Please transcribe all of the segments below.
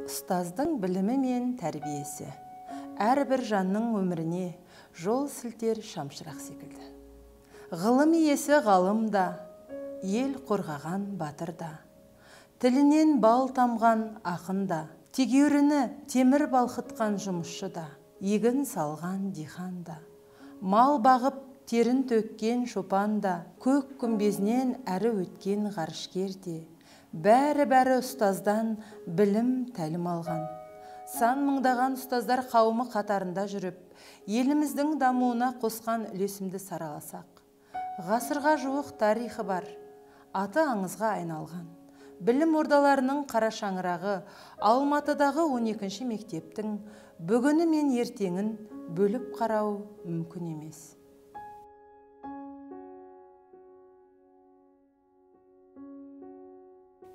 Ұстаздың білімі мен тәрбиесі әрбір жанның өміріне жол сілтер шамшырақ секілді. Ғылым иесі ғалым да, ел қорғаған батыр да, тілінен бал тамған ақын да, тегеуріні темір балқытқан жұмысшы да, егін салған диқан да, мал бағып терін төккен шопан да, көк күмбезінен әрі өткен ғарышкер де, бәрі ұстаздан білім тәлім алған. Сан мыңдаған ұстаздар қауымы қатарында жүріп, еліміздің дамуына қосқан үлесімді сараласақ, ғасырға жуық тарихы бар, аты аңызға айналған. Білім ордаларының қара шаңырағы Алматыдағы 12-ші мектептің бүгіні мен ертеңін бөліп қарау мүмкін емес.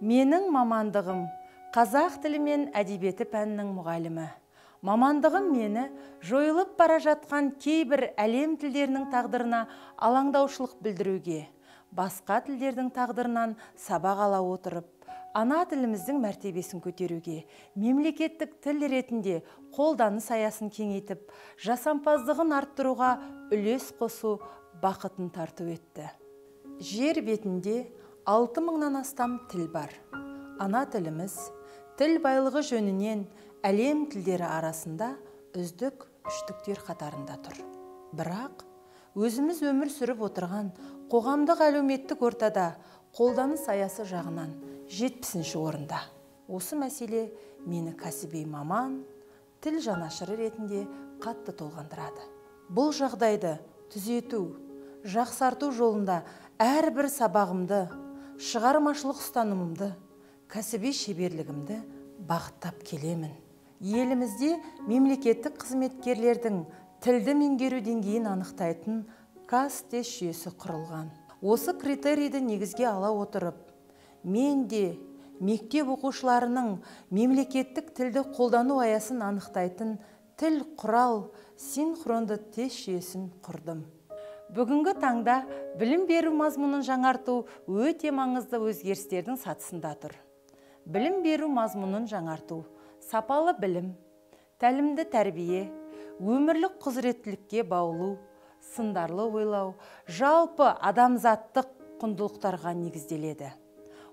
Менің мамандығым қазақ тілі мен әдебиеті пәнінің мұғалімі. Мамандығым мені жойылып бара жатқан кейбір әлем тілдерінің тағдырына алаңдаушылық білдіруге, басқа тілдердің тағдырынан сабақ ала отырып, ана тіліміздің мәртебесін көтеруге, мемлекеттік тіл ретінде қолданыс аясын кеңейтіп, жасампаздығын арттыруға үлес қосу бақытын тарту етті. Жер бетінде 6000-нан астам тіл бар. Ана тіліміз тіл байлығы жөнінен әлем тілдері арасында үздік үштіктер қатарында тұр. Бірақ өзіміз өмір сүріп отырған қоғамдық әлеуметтік ортада қолданыс аясы жағынан 70-ші орында. Осы мәселе мені кәсіби маман, тіл жанашыры ретінде қатты толғандырады. Бұл жағдайды түзету, жақсарту жолында әрбір сабағымды, шығармашылық ұстанымымды, кәсіби шеберлігімді бағыттап келемін. Елімізде мемлекеттік қызметкерлердің тілді меңгеру деңгейін анықтайтын КАС-тест жүйесі құрылған. Осы критерийді негізге ала отырып, мен де мектеп оқушыларының мемлекеттік тілді қолдану аясын анықтайтын тіл құрал синхронды тест жүйесін құрдым. Бүгінгі таңда білім беру мазмұнын жаңарту өте маңызды өзгерістердің сатысында тұр. Білім беру мазмұнын жаңарту, сапалы білім, тәлімді тәрбие, өмірлік құзыреттілікке баулу, сындарлы ойлау, жалпы адамзаттық құндылықтарға негізделеді.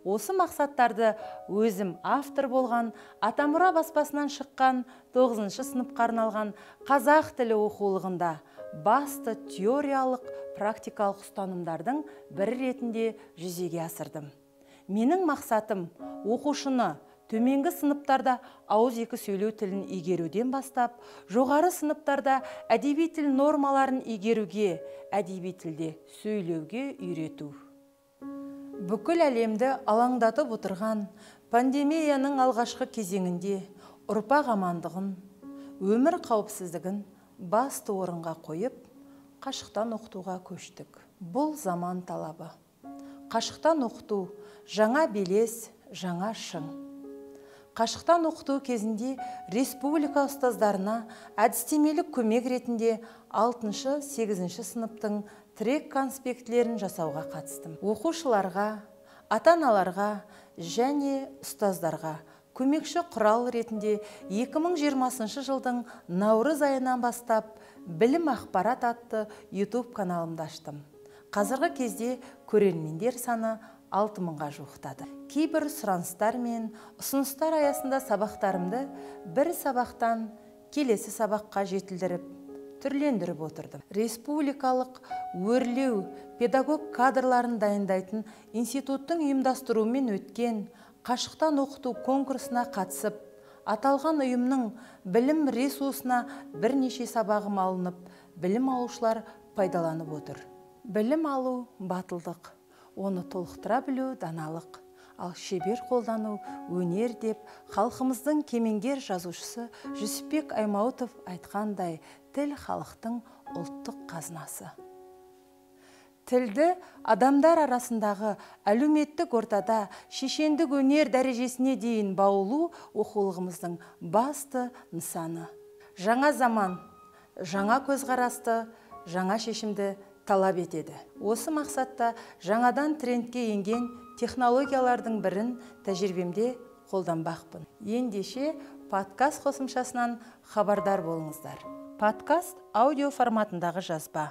Осы мақсаттарды өзім автор болған Атамұра баспасынан шыққан 9-шы сыныпқа арналған қазақ тілі оқулығында басты теориялық практикалық ұстанымдардың бірі ретінде жүзеге асырдым. Менің мақсатым оқушыны төменгі сыныптарда ауызекі сөйлеу тілін игеруден бастап, жоғары сыныптарда әдеби тіл нормаларын игеруге, әдеби тілде сөйлеуге үйрету. Бүкіл әлемді алаңдатып отырған пандемияның алғашқы кезеңінде ұрпақ амандығын, өмір қауіпсіздігін басты орынға қойып, қашықтан оқытуға көштік. Бұл заман талабы. Қашықтан оқыту жаңа белес, жаңа шың. Қашықтан оқыту кезінде республика ұстаздарына әдістемелік көмек ретінде 6-8 сыныптың трек конспектілерін жасауға қатыстым. Оқушыларға, ата-аналарға және ұстаздарға көмекші құрал ретінде 2020 жылдың наурыз айынан бастап білім ақпарат атты YouTube каналымды аштым. Қазіргі кезде көрермендер саны 6000-ға жуықтады. Кейбір сұраныстар мен ұсыныстар аясында сабақтарымды бір сабақтан келесі сабаққа жетілдіріп, түрлендіріп отырдым. Республикалық өрлеу педагог кадрларын дайындайтын институттың ұйымдастыруымен өткен қашықтан оқыту конкурсына қатысып, аталған ұйымның білім ресурсына бірнеше сабағым алынып, білім алушылар пайдаланып отыр. Білім алу батылдық, оны толықтыра білу даналық, ал шебер қолдану өнер деп халқымыздың кемеңгер жазушысы Жүсіпбек Аймауытов айтқандай, тіл халықтың ұлттық қазынасы. Тілді адамдар арасындағы әлеуметтік ортада шешендік өнер дәрежесіне дейін баулу оқулығымыздың басты нысаны. Жаңа заман, жаңа көзқарасты, жаңа шешімді талап етеді. Осы мақсатта жаңадан трендке енген технологиялардың бірін тәжірибемде қолданбақпын. Ендеше подкаст қосымшасынан хабардар болыңыздар. Подкаст аудио форматындағы жазба.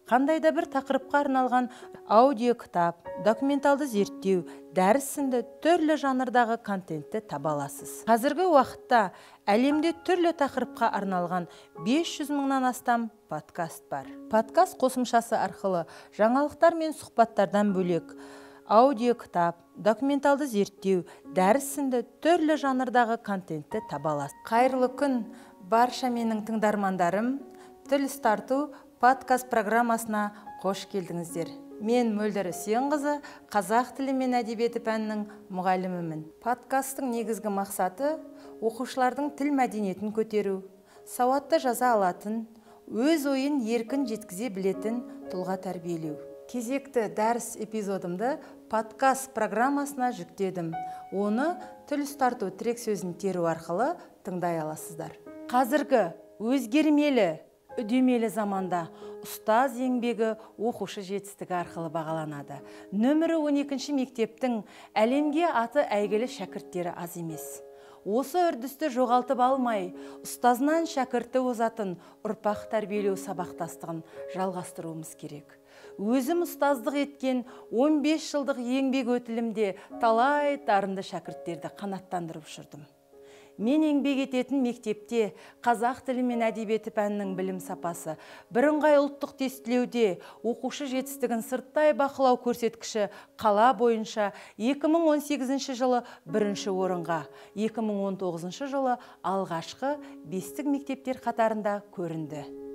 Қандай да бір тақырыпқа арналған аудио кітап, документалды зерттеу, дәріс сынды түрлі жанрдағы контентті таба аласыз. Қазіргі уақытта әлемде түрлі тақырыпқа арналған 500 мыңнан астам подкаст бар. Подкаст қосымшасы арқылы жаңалықтар мен сұхбаттардан бөлек аудио кітап, документалды зерттеу, дәріс сынды түрлі жанрдағы контентті таба аласыз. Қайырлы күн, барша менің тыңдармандарым. Тіл тарту подкаст программасына қош келдіңіздер. Мен Мөлдір Үсенқызы, қазақ тілі мен әдебиеті пәнінің мұғалімімін. Подкасттың негізгі мақсаты оқушылардың тіл мәдениетін көтеру, сауатты жаза алатын, өз ойын еркін жеткізе білетін тұлға тәрбиелеу. Кезекті дәріс эпизодымды подкаст программасына жүктедім. Оны тіл тарту тірек сөзін теру арқылы тыңдай аласыздар. Қазіргі өзгермелі, үдемелі заманда ұстаз еңбегі оқушы жетістігі арқылы бағаланады. Нөмірі 12-ші мектептің әлемге аты әйгілі шәкірттері аз емес. Осы үрдісті жоғалтып алмай, ұстазынан шәкірті озатын ұрпақ тәрбиелеу сабақтастығын жалғастыруымыз керек. Өзім ұстаздық еткен 15 жылдық еңбек өтілімде талай дарынды шәкірттерді қанаттандырып жүрдім. Мен еңбек ететін мектепте қазақ тілі мен әдебиеті пәнінің білім сапасы бірыңғай ұлттық тестілеуде оқушы жетістігін сырттай бақылау көрсеткіші қала бойынша 2018 жылы бірінші орынға, 2019 жылы алғашқы 5 мектептер қатарында көрінді.